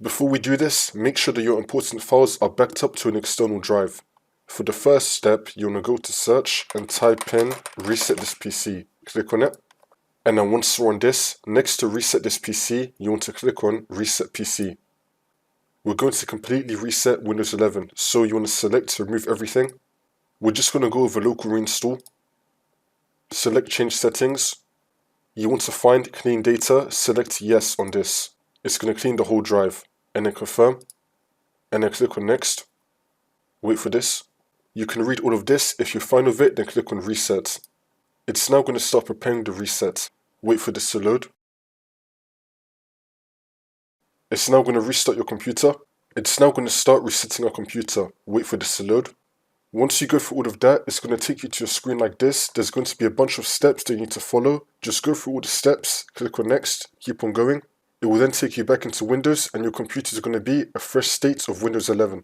Before we do this, make sure that your important files are backed up to an external drive. For the first step, you want to go to search and type in reset this PC. Click on it. And then once you're on this, next to reset this PC, you want to click on reset PC. We're going to completely reset Windows 11, so you want to select to remove everything. We're just going to go over local reinstall. Select change settings. You want to find clean data, select yes on this. It's going to clean the whole drive. And then confirm. And then click on next. Wait for this. You can read all of this. If you're fine with it, then click on reset. It's now going to start preparing the reset. Wait for this to load. It's now going to restart your computer. It's now going to start resetting our computer. Wait for this to load. Once you go through all of that, it's going to take you to a screen like this. There's going to be a bunch of steps that you need to follow. Just go through all the steps, click on next, keep on going. It will then take you back into Windows and your computer is going to be a fresh state of Windows 11.